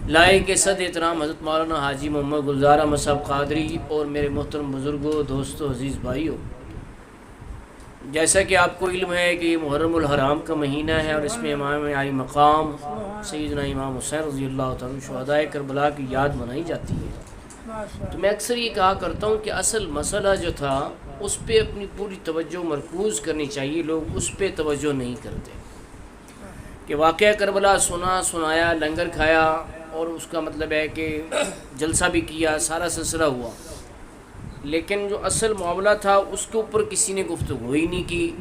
لائق کے صد احترام حضرت مولانا حاجی محمد گلزار احمد صاحب قادری اور میرے محترم بزرگوں، دوستوں، عزیز بھائیوں، جیسا کہ آپ کو علم ہے کہ یہ محرم الحرام کا مہینہ ہے اور اس میں امام عالی مقام سیدنا امام حسین رضی اللہ تعالیٰ شہدائے کربلا کی یاد منائی جاتی ہے۔ تو میں اکثر یہ کہا کرتا ہوں کہ اصل مسئلہ جو تھا اس پہ اپنی پوری توجہ مرکوز کرنی چاہیے، لوگ اس پہ توجہ نہیں کرتے کہ واقعہ کربلا سنایا، لنگر کھایا اور اس کا مطلب ہے کہ جلسہ بھی کیا، سارا سلسلہ ہوا، لیکن جو اصل معاملہ تھا اس کے اوپر کسی نے گفتگو ہی نہیں کی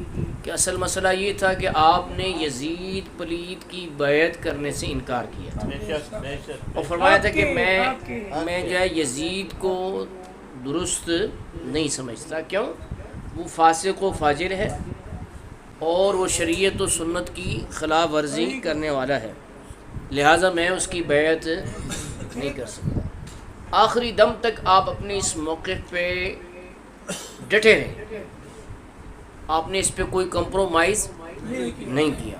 کہ اصل مسئلہ یہ تھا کہ آپ نے یزید پلید کی بیعت کرنے سے انکار کیا تھا اور فرمایا تھا کہ میں جو ہے یزید کو درست نہیں سمجھتا، کیوں؟ وہ فاسق و فاجر ہے اور وہ شریعت و سنت کی خلاف ورزی کرنے والا ہے، لہٰذا میں اس کی بیعت نہیں کر سکتا۔ آخری دم تک آپ اپنے اس موقف پہ ڈٹے رہے، آپ نے اس پہ کوئی کمپرومائز نہیں کیا۔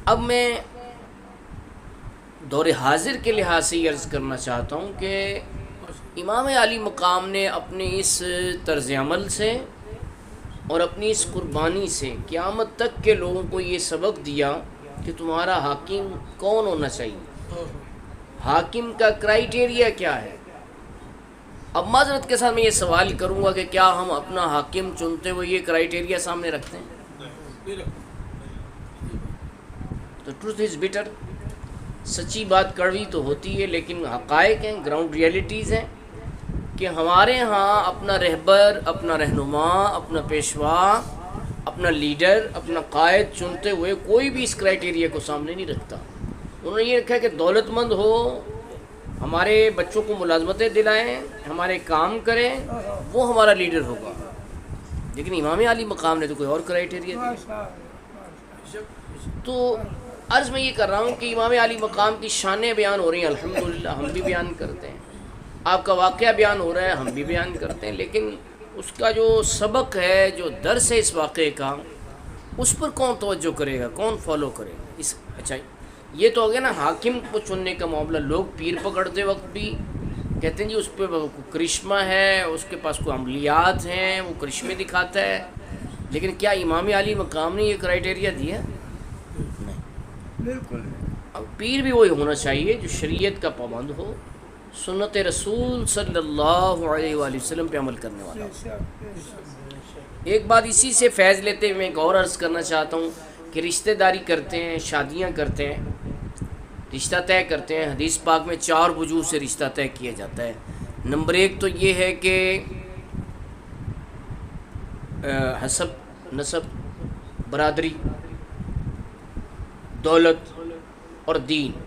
اب میں دور حاضر کے لحاظ سے یہ عرض کرنا چاہتا ہوں کہ امام عالی مقام نے اپنے اس طرز عمل سے اور اپنی اس قربانی سے قیامت تک کے لوگوں کو یہ سبق دیا کہ تمہارا حاکم کون ہونا چاہیے، حاکم کا کرائیٹیریا کیا ہے۔ اب معذرت کے ساتھ میں یہ سوال کروں گا کہ کیا ہم اپنا حاکم چنتے ہوئے یہ کرائیٹیریا سامنے رکھتے ہیں؟ تو ٹروتھ از بیٹر، سچی بات کڑوی تو ہوتی ہے لیکن حقائق ہیں، گراؤنڈ ریئلٹیز ہیں کہ ہمارے ہاں اپنا رہبر، اپنا رہنما، اپنا پیشوا، اپنا لیڈر، اپنا قائد چنتے ہوئے کوئی بھی اس کرائیٹیریا کو سامنے نہیں رکھتا۔ انہوں نے یہ رکھا کہ دولت مند ہو، ہمارے بچوں کو ملازمتیں دلائیں، ہمارے کام کریں، وہ ہمارا لیڈر ہوگا۔ لیکن امام عالی مقام نے تو کوئی اور کرائیٹیریا دیا۔ تو عرض میں یہ کر رہا ہوں کہ امام عالی مقام کی شانیں بیان ہو رہی ہیں، الحمدللہ ہم بھی بیان کرتے ہیں، آپ کا واقعہ بیان ہو رہا ہے، ہم بھی بیان کرتے ہیں، لیکن اس کا جو سبق ہے، جو درس ہے اس واقعے کا، اس پر کون توجہ کرے گا، کون فالو کرے گا؟ اچھا یہ تو ہو گیا نا حاکم کو چننے کا معاملہ۔ لوگ پیر پکڑتے وقت بھی کہتے ہیں جی اس پہ کرشمہ ہے، اس کے پاس کوئی عملیات ہیں، وہ کرشمے دکھاتا ہے، لیکن کیا امام عالی مقام نے یہ کرائیٹیریا دیا؟ نہیں، بالکل۔ اب پیر بھی وہی ہونا چاہیے جو شریعت کا پابند ہو، سنت رسول صلی اللہ علیہ وآلہ وسلم پہ عمل کرنے والا ہو۔ ایک بات اسی سے فیض لیتے ہوئے ایک اور عرض کرنا چاہتا ہوں کہ رشتہ داری کرتے ہیں، شادیاں کرتے ہیں، رشتہ طے کرتے ہیں، حدیث پاک میں 4 وجوہ سے رشتہ طے کیا جاتا ہے۔ نمبر 1 تو یہ ہے کہ حسب، نسب، برادری، دولت اور دین۔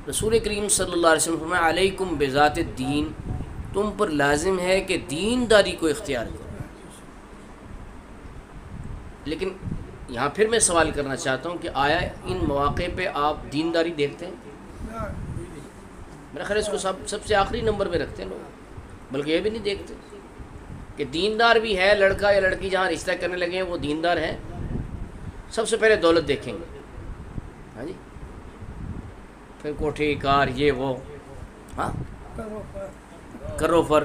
رسول کریم صلی اللہ علیہ وسلم فرمایا علیکم بذات الدین، تم پر لازم ہے کہ دینداری کو اختیار کرو۔ لیکن یہاں پھر میں سوال کرنا چاہتا ہوں کہ آیا ان مواقع پہ آپ دینداری دیکھتے ہیں؟ میرا خیال اس کو سب سے آخری نمبر پہ رکھتے ہیں لوگ، بلکہ یہ بھی نہیں دیکھتے کہ دیندار بھی ہے لڑکا یا لڑکی جہاں رشتہ کرنے لگے ہیں وہ دیندار ہے۔ سب سے پہلے دولت دیکھیں گے، ہاں جی، پھر کوٹھی کار یہ وہ، ہاں کرو فر۔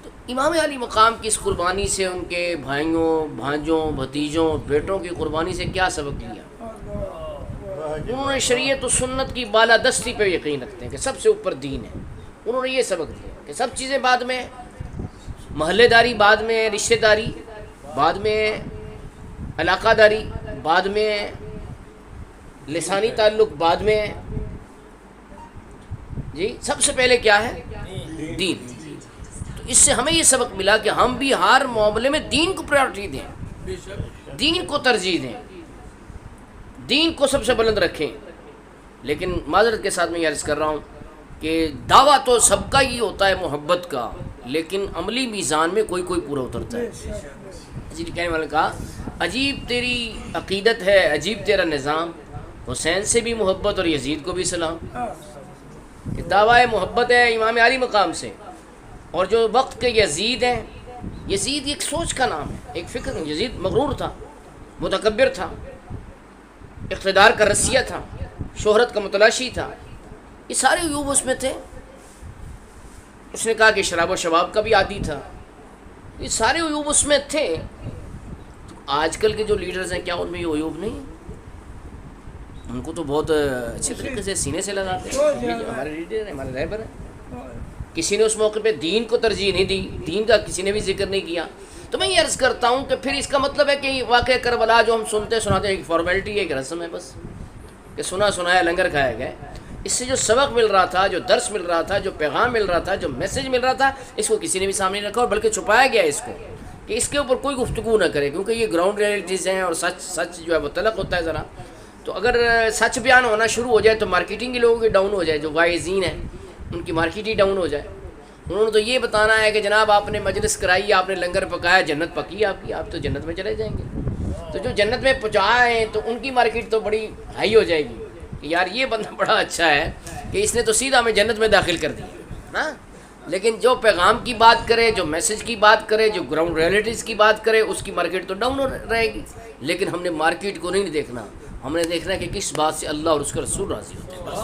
تو امام علی مقام کی اس قربانی سے ان کے بھائیوں، بھانجوں، بھتیجوں، بیٹوں کی قربانی سے کیا سبق لیا؟ انہوں نے شریعت و سنت کی بالادستی پہ یقین رکھتے ہیں کہ سب سے اوپر دین ہے۔ انہوں نے یہ سبق دیا کہ سب چیزیں بعد میں، محلے داری بعد میں، رشتہ داری بعد میں، علاقہ داری بعد میں، لسانی تعلق بعد میں، جی سب سے پہلے کیا ہے؟ دین۔ تو اس سے ہمیں یہ سبق ملا کہ ہم بھی ہر معاملے میں دین کو پریورٹی دیں، دین کو ترجیح دیں، دین کو سب سے بلند رکھیں۔ لیکن معذرت کے ساتھ میں یہ عرض کر رہا ہوں کہ دعویٰ تو سب کا ہی ہوتا ہے محبت کا، لیکن عملی میزان میں کوئی پورا اترتا ہے۔ جی کہنے والے کہا عجیب تیری عقیدت ہے، عجیب تیرا نظام، حسین سے بھی محبت اور یزید کو بھی سلام۔ کہ دعویٰ محبت ہے امام علی مقام سے، اور جو وقت کے یزید ہیں، یزید ایک سوچ کا نام ہے، ایک فکر، یزید مغرور تھا، متکبر تھا، اقتدار کا رسیہ تھا، شہرت کا متلاشی تھا، یہ سارے عیوب اس میں تھے۔ اس نے کہا کہ شراب و شباب کا بھی عادی تھا، یہ سارے عیوب اس میں تھے۔ تو آج کل کے جو لیڈرز ہیں کیا ان میں یہ عیوب نہیں ہیں؟ ان کو تو بہت اچھے طریقے سے سینے سے لگاتے ہیں، ہمارے لیڈر ہیں، ہمارے رہبر ہیں۔ کسی نے اس موقع پہ دین کو ترجیح نہیں دی، دین کا کسی نے بھی ذکر نہیں کیا۔ تو میں یہ عرض کرتا ہوں کہ پھر اس کا مطلب ہے کہ واقعہ کربلا جو ہم سنتے سناتے ہیں ایک فارمیلٹی ہے، ایک رسم ہے بس، کہ سنا سنایا لنگر کھایا گیا۔ اس سے جو سبق مل رہا تھا، جو درس مل رہا تھا، جو پیغام مل رہا تھا، جو میسج مل رہا تھا، اس کو کسی نے بھی سامنے نہیں رکھا، اور بلکہ چھپایا گیا اس کو کہ اس کے اوپر کوئی گفتگو نہ کرے، کیونکہ یہ گراؤنڈ ریئلٹیز ہیں، اور سچ جو ہے وہ تلق ہوتا ہے ذرا۔ تو اگر سچ بیان ہونا شروع ہو جائے تو مارکیٹنگ کے لوگوں کی ڈاؤن ہو جائے، جو واعظین ہیں ان کی مارکیٹ ہی ڈاؤن ہو جائے۔ انہوں نے تو یہ بتانا ہے کہ جناب آپ نے مجلس کرائی، آپ نے لنگر پکایا، جنت پکی آپ کی، آپ تو جنت میں چلے جائیں گے۔ تو جو جنت میں پہنچائیں تو ان کی مارکیٹ تو بڑی ہائی ہو جائے گی کہ یار یہ بندہ بڑا اچھا ہے کہ اس نے تو سیدھا ہمیں جنت میں داخل کر دیا نا۔ لیکن جو پیغام کی بات کرے، جو میسج کی بات کرے، جو گراؤنڈ ریئلٹیز کی بات کرے، اس کی مارکیٹ تو ڈاؤن رہے گی۔ لیکن ہم نے مارکیٹ کو نہیں دیکھنا، ہم نے دیکھنا ہے کہ کس بات سے اللہ اور اس کے رسول راضی ہوتے ہیں، بس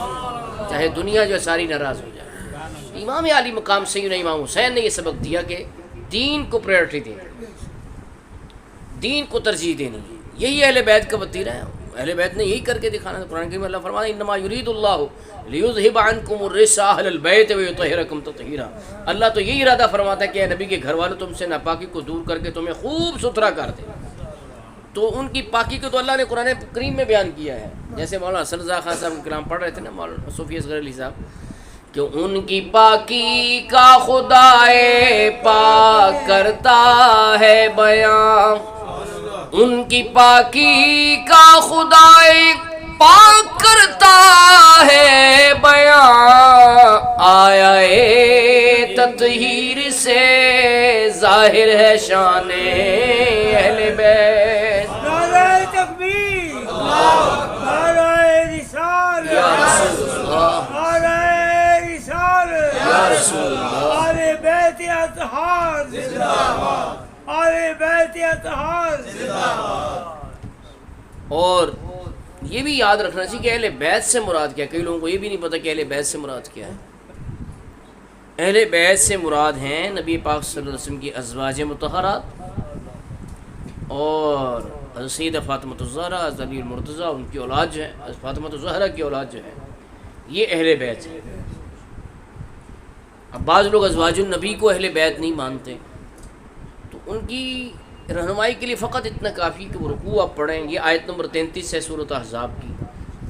چاہے دنیا جو ہے ساری ناراض ہو جائے۔ امام علی مقام سیدنا امام حسین نے یہ سبق دیا کہ دین کو پریورٹی دینی، دین کو ترجیح دینی، یہی اہل بیت کا وتیرہ ہے۔ اہل بیت نے یہی کر کے دکھانا۔ قرآن کریم میں اللہ فرماتا ہے انما یرید اللہ لیذھب عنکم الرجس اہل البیت ویطہرکم تطہیرا۔ اللہ تو یہی ارادہ فرماتا ہے کہ اے نبی کے گھر والوں تم سے ناپاکی کو دور کر کے تمہیں خوب ستھرا کر دے۔ تو ان کی پاکی کو تو اللہ نے قرآن کریم میں بیان کیا ہے، جیسے مولانا حسن رضا خان صاحب کلام پڑھ رہے تھے نا، مولانا صوفی اصغر علی صاحب، کہ ان کی پاکی کا خدائے پاک کرتا ہے بیان، ان کی پاکی کا خدائے پاک کرتا ہے بیان، آیا تطہیر سے ظاہر ہے شان اہل بیت۔ نعرہ تکبیر، نعرہ رسالت، یا رسول اللہ، نعرہ رسالت، یا رسول اللہ، آل بیت اطہار زندہ باد، آل بیت اطہار زندہ باد۔ اور یہ بھی یاد رکھنا چاہیے کہ اہل بیت سے مراد کیا ہے۔ کئی لوگوں کو یہ بھی نہیں پتہ کہ اہل بیت سے مراد کیا ہے۔ اہل بیت سے مراد ہیں نبی پاک صلی اللہ علیہ وسلم کی ازواج مطہرات اور سیدہ فاطمہ الزہرا، علی المرتضیٰ، ان کی اولاد جو ہے، فاطمہ الزہرا کی اولاد جو ہے، یہ اہل بیت ہے۔ اب بعض لوگ ازواج النبی کو اہل بیت نہیں مانتے، تو ان کی رہنمائی کے لیے فقط اتنا کافی کہ وہ رکوع آپ پڑھیں۔ یہ آیت نمبر 33 ہے سورۃ احزاب کی،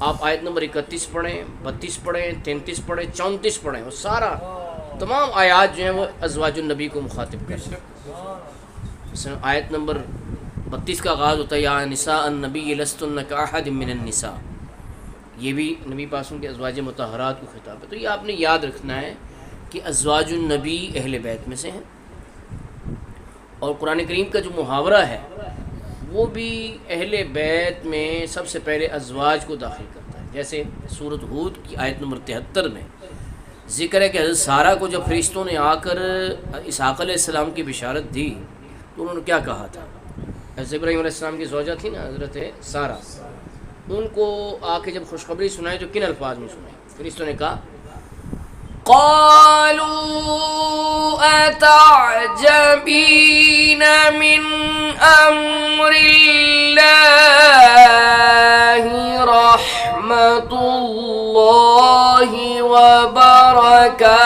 آپ آیت نمبر 31 پڑھیں، 32 پڑھیں، 33 پڑھیں، 34 پڑھیں، وہ سارا تمام آیات جو ہیں وہ ازواج النبی کو مخاطب کرتے ہیں۔ مثلا آیت نمبر 32 کا آغاز ہوتا ہے یا نساء النبی لستن کاحد من النساء، یہ بھی نبی پاک کے ازواج مطہرات کو خطاب ہے۔ تو یہ آپ نے یاد رکھنا ہے کہ ازواج النبی اہل بیت میں سے ہیں، اور قرآن کریم کا جو محاورہ ہے وہ بھی اہل بیت میں سب سے پہلے ازواج کو داخل کرتا ہے۔ جیسے سورۃ ہود کی آیت نمبر 73 میں ذکر ہے کہ حضرت سارہ کو جب فرشتوں نے آ کر اسحاق علیہ السلام کی بشارت دی تو انہوں نے کیا کہا تھا؟ حضرت ابراہیم علیہ السلام کی زوجہ تھی نا حضرت سارہ، ان کو آ کے جب خوشخبری سنائی تو کن الفاظ میں سنائی؟ فرشتوں نے کہا قالوا اتعجبین من امر اللہ رحمت اللہ وبرکاتہ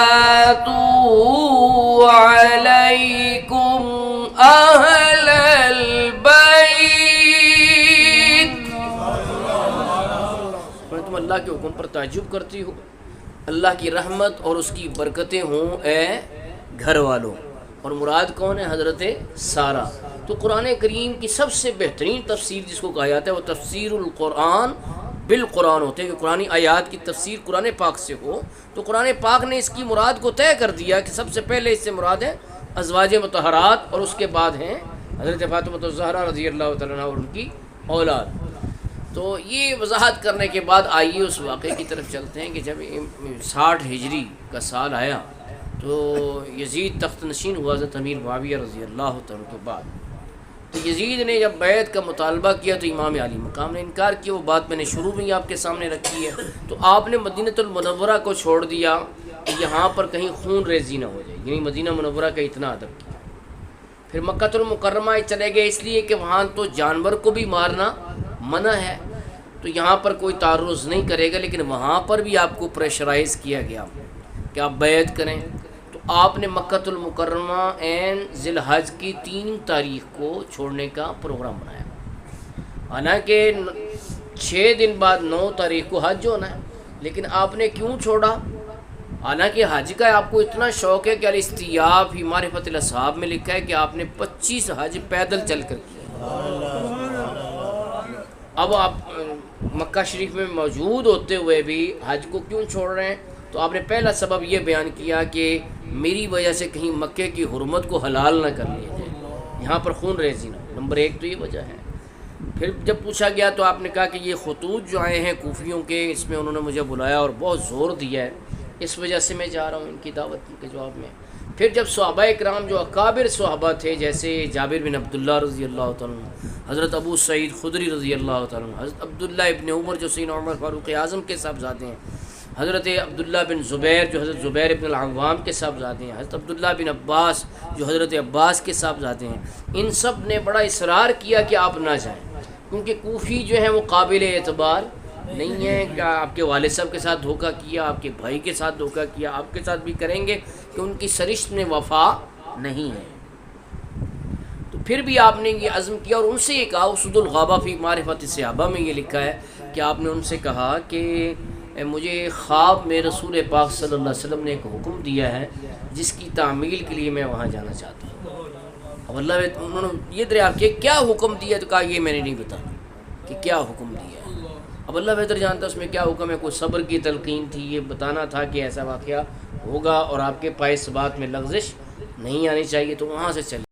علیکم اہل البیت، تم اللہ کے حکم پر تعجب کرتی ہو، اللہ کی رحمت اور اس کی برکتیں ہوں اے گھر والوں، اور مراد کون ہے؟ حضرت سارہ۔ تو قرآن کریم کی سب سے بہترین تفسیر جس کو کہا جاتا ہے وہ تفسیر القرآن بالقرآن ہوتے ہیں، کہ قرآن آیات کی تفسیر قرآن پاک سے ہو۔ تو قرآن پاک نے اس کی مراد کو طے کر دیا کہ سب سے پہلے اس سے مراد ہے ازواج مطہرات، اور اس کے بعد ہیں حضرت فاطمہ الزہرا رضی اللہ تعالیٰ عنہا اور ان کی اولاد۔ تو یہ وضاحت کرنے کے بعد آئیے اس واقعے کی طرف چلتے ہیں کہ جب 60 ہجری کا سال آیا تو یزید تخت نشین ہوا حضرت امیر معاویہ رضی اللہ تعالیٰ کے بعد۔ تو یزید نے جب بیعت کا مطالبہ کیا تو امام علی مقام نے انکار کیا. وہ بات میں نے شروع میں ہی آپ کے سامنے رکھی ہے. تو آپ نے مدینہ المنورہ کو چھوڑ دیا کہ یہاں پر کہیں خون ریزی نہ ہو جائے، یعنی مدینہ منورہ کا اتنا ادب کیا. پھر مکہ المکرمہ چلے گئے، اس لیے کہ وہاں تو جانور کو بھی مارنا منع ہے، تو یہاں پر کوئی تعرض نہیں کرے گا. لیکن وہاں پر بھی آپ کو پریشرائز کیا گیا کہ آپ بیعت کریں. تو آپ نے مکہ المکرمہ عین ذی الحج کی 3 تاریخ کو چھوڑنے کا پروگرام بنایا. حالانکہ 6 دن بعد 9 تاریخ کو حج ہونا ہے، لیکن آپ نے کیوں چھوڑا؟ حالانکہ حج کا آپ کو اتنا شوق ہے کہ الاستیاب فی معرفت الاصحاب میں لکھا ہے کہ آپ نے 25 حج پیدل چل کر کیا. اب آپ مکہ شریف میں موجود ہوتے ہوئے بھی حج کو کیوں چھوڑ رہے ہیں؟ تو آپ نے پہلا سبب یہ بیان کیا کہ میری وجہ سے کہیں مکے کی حرمت کو حلال نہ کر لیا جائے، یہاں پر خون ریزی نہ ہو. نمبر 1 تو یہ وجہ ہے. پھر جب پوچھا گیا تو آپ نے کہا کہ یہ خطوط جو آئے ہیں کوفیوں کے، اس میں انہوں نے مجھے بلایا اور بہت زور دیا ہے، اس وجہ سے میں جا رہا ہوں ان کی دعوت کے جواب میں. پھر جب صحابہ اکرام جو اکابر صحابہ تھے، جیسے جابر بن عبداللہ رضی اللہ تعالیٰ عنہ، حضرت ابو سعید خدری رضی اللہ تعالیٰ عنہ، حضرت عبداللہ ابن عمر جو سیدنا عمر فاروق اعظم کے صاحبزادے ہیں، حضرت عبداللہ بن زبیر جو حضرت زبیر ابن العوام کے صاحبزادے ہیں، حضرت عبداللہ بن عباس جو حضرت عباس کے صاحبزادے ہیں، ان سب نے بڑا اصرار کیا کہ آپ نہ جائیں، کیونکہ کوفی جو ہیں وہ قابل اعتبار نہیں ہے کہ آپ کے والد صاحب کے ساتھ دھوکہ کیا، آپ کے بھائی کے ساتھ دھوکہ کیا، آپ کے ساتھ بھی کریں گے کہ ان کی سرشت میں وفا نہیں ہے. تو پھر بھی آپ نے یہ عزم کیا اور ان سے یہ کہا، اسد الغابہ فی معرفت الصحابہ میں یہ لکھا ہے کہ آپ نے ان سے کہا کہ مجھے خواب میں رسول پاک صلی اللہ علیہ وسلم نے ایک حکم دیا ہے جس کی تعمیل کے لیے میں وہاں جانا چاہتا ہوں. اب اللہ انہوں نے یہ دریافت کیا کیا حکم دیا، تو کہا یہ میں نے نہیں بتانا کہ کیا حکم دیا ہے. اب اللہ بہتر جانتا ہے اس میں کیا حکم ہے. کوئی صبر کی تلقین تھی، یہ بتانا تھا کہ ایسا واقعہ ہوگا اور آپ کے پائے ثبات میں لغزش نہیں آنی چاہیے، تو وہاں سے چلے.